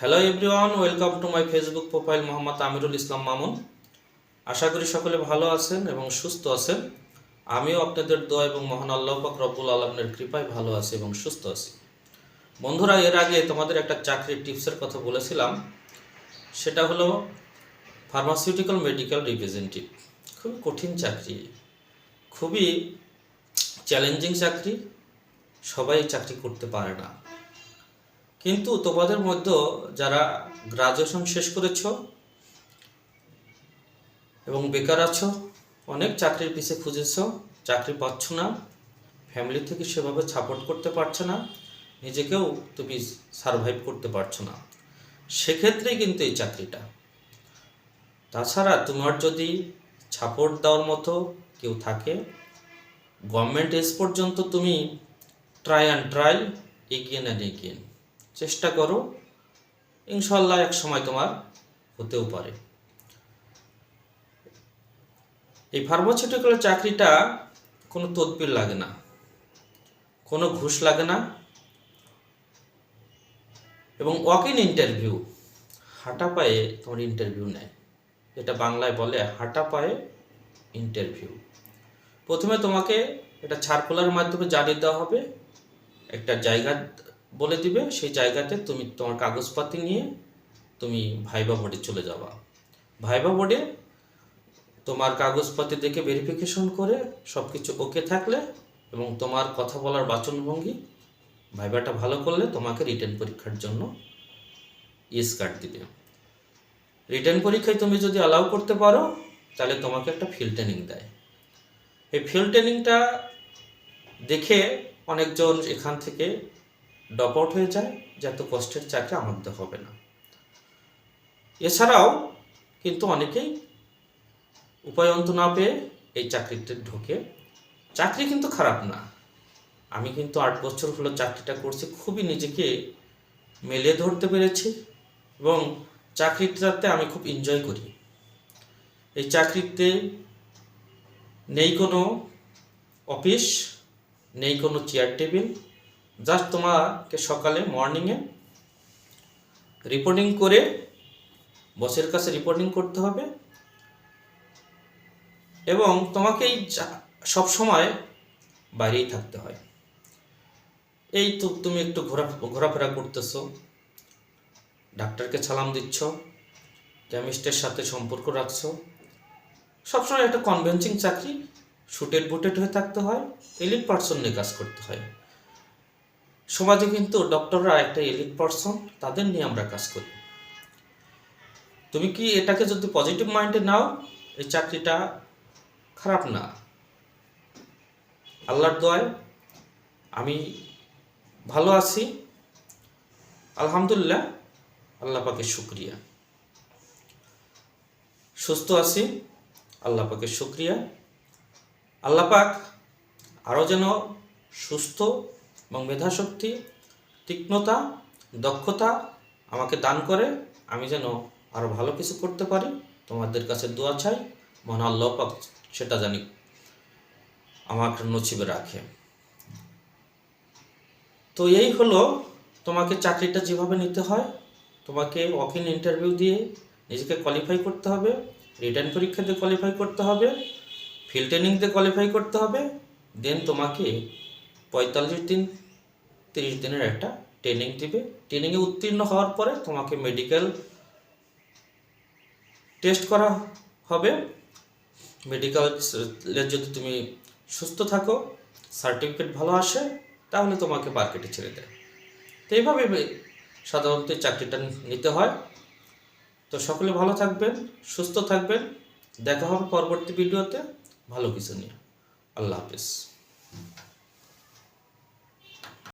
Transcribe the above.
Hello everyone, welcome to my Facebook profile Mohammad Amirul Islam Mamun. আশা করি সকলে ভালো আছেন এবং সুস্থ আছেন। আমিও আপনাদের দোয়া এবং মহান আল্লাহ পাক রব্বুল আলমের কৃপায় ভালো আছি এবং সুস্থ আছি। বন্ধুরা, এর আগে তোমাদের একটা চাকরির টিপসের কথা বলেছিলাম, সেটা হলো ফার্মাসিউটিক্যাল মেডিকেল রিপ্রেজেন্টেটিভ। খুবই কঠিন চাকরি, খুবই চ্যালেঞ্জিং চাকরি, সবাই চাকরি করতে পারে না। কিন্তু তোমাদের মধ্যে যারা গ্রাজুয়েশন শেষ করেছ এবং বেকার আছো, অনেক চাকরির পিছে খুঁজেছ, চাকরি পাচ্ছ না, ফ্যামিলি থেকে সেভাবে সাপোর্ট করতে পারছে না, নিজেকেও তুমি সারভাইভ করতে পারছো না, সেক্ষেত্রেই কিন্তু এই চাকরিটা। তাছাড়া তোমার যদি সাপোর্ট দেওয়ার মতো কেউ থাকে, গভর্নমেন্ট এজ পর্যন্ত তুমি ট্রাই এগিয়ে চেষ্টা করো, ইনশাল্লাহ এক সময় তোমার হতেও পারে। এই ফার্মাসিউটিক্যাল চাকরিটা কোনো তদবির লাগে না, কোনো ঘুষ লাগে না, এবং ওয়াক ইন ইন্টারভিউ, হাঁটা পায়ে তোমার ইন্টারভিউ নেয়। এটা বাংলায় বলে হাঁটা পায়ে ইন্টারভিউ। প্রথমে তোমাকে এটা সার্কুলার মাধ্যমে জানিয়ে দেওয়া হবে, একটা জায়গা বলে দিবে, সেই জায়গাতে তুমি তোমার কাগজপাতি নিয়ে তুমি ভাইবা বোর্ডে চলে যাবা। ভাইবা বোর্ডে তোমার কাগজপাতি দেখে ভেরিফিকেশন করে সব কিছু ওকে থাকলে এবং তোমার কথা বলার বাচনভঙ্গি, ভাইবাটা ভালো করলে তোমাকে রিটেন পরীক্ষার জন্য ইয়েস কার্ড দিবে। রিটেন পরীক্ষায় তুমি যদি অ্যালাউ করতে পারো, তাহলে তোমাকে একটা ফিল্ড ট্রেনিং দেয়। এই ফিল্ড ট্রেনিংটা দেখে অনেকজন এখান থেকে ড্রপ আউট হয়ে যায় যে এত কষ্টের চাকরি আমাদের হবে না। এছাড়াও কিন্তু অনেকেই উপায়ন্ত না পেয়ে এই চাকরিতে ঢোকে। চাকরি কিন্তু খারাপ না, আমি কিন্তু 8 বছর হলো চাকরিটা করছি, খুবই নিজেকে মেলে ধরতে পেরেছি এবং চাকরিটাতে আমি খুব এনজয় করি। এই চাকরিতে নেই কোনো অফিস, নেই কোনো চেয়ার টেবিল, জাস্ট তোমাকে সকালে মর্নিংয়ে রিপোর্টিং করে বসের কাছে রিপোর্টিং করতে হবে এবং তোমাকেই সবসময় বাইরেই থাকতে হয়। এই তো তুমি একটু ঘোরাফেরা করতেছো, ডাক্তারকে সালাম দিচ্ছ, কেমিস্টের সাথে সম্পর্ক রাখছো, সবসময় একটা কনভেন্সিং চাকরি, শুটেড বুটেড হয়ে থাকতে হয়, এলিট পার্সন নিয়ে কাজ করতে হয়। সমাজে কিন্তু ডক্টররা একটা এলিট পার্সন, তাদের নিয়ে আমরা কাজ করি। তুমি কি এটাকে যদি পজিটিভ মাইন্ডে নাও, এই চাকরিটা খারাপ না। আল্লাহর দোয়ায় আমি ভালো আছি, আলহামদুলিল্লাহ, আল্লাহ পাকের শুকরিয়া। সুস্থ আছি, আল্লাহ পাকের শুকরিয়া। আল্লাহ পাক আরও যেন সুস্থ এবং মেধাশক্তি, তীক্ষ্ণতা, দক্ষতা আমাকে দান করে, আমি যেন আরও ভালো কিছু করতে পারি। তোমাদের কাছে দোয়া চাই, মহান আল্লাহ পাক সেটা জানি আমাকে নসিবে রাখে। তো এই হলো, তোমাকে চাকরিটা যেভাবে নিতে হয়, তোমাকে ওয়াক ইন ইন্টারভিউ দিয়ে নিজেকে কোয়ালিফাই করতে হবে, রিটার্ন পরীক্ষা দিয়ে কোয়ালিফাই করতে হবে, ফিল্ড ট্রেনিং দিয়ে কোয়ালিফাই করতে হবে, দেন তোমাকে 45 দিন 30 দিনের একটা ট্রেনিং দিবে। ট্রেনিংয়ে উত্তীর্ণ হওয়ার পরে তোমাকে মেডিকেল টেস্ট করা হবে। মেডিকেলের যদি তুমি সুস্থ থাকো, সার্টিফিকেট ভালো আসে, তাহলে তোমাকে মার্কেটে ছেড়ে দেয়। তো এইভাবে সাধারণত চাকরিটা নিতে হয়। তো সকলে ভালো থাকবেন, সুস্থ থাকবেন, দেখা হবে পরবর্তী ভিডিওতে ভালো কিছু নিয়ে। আল্লাহ হাফিজ।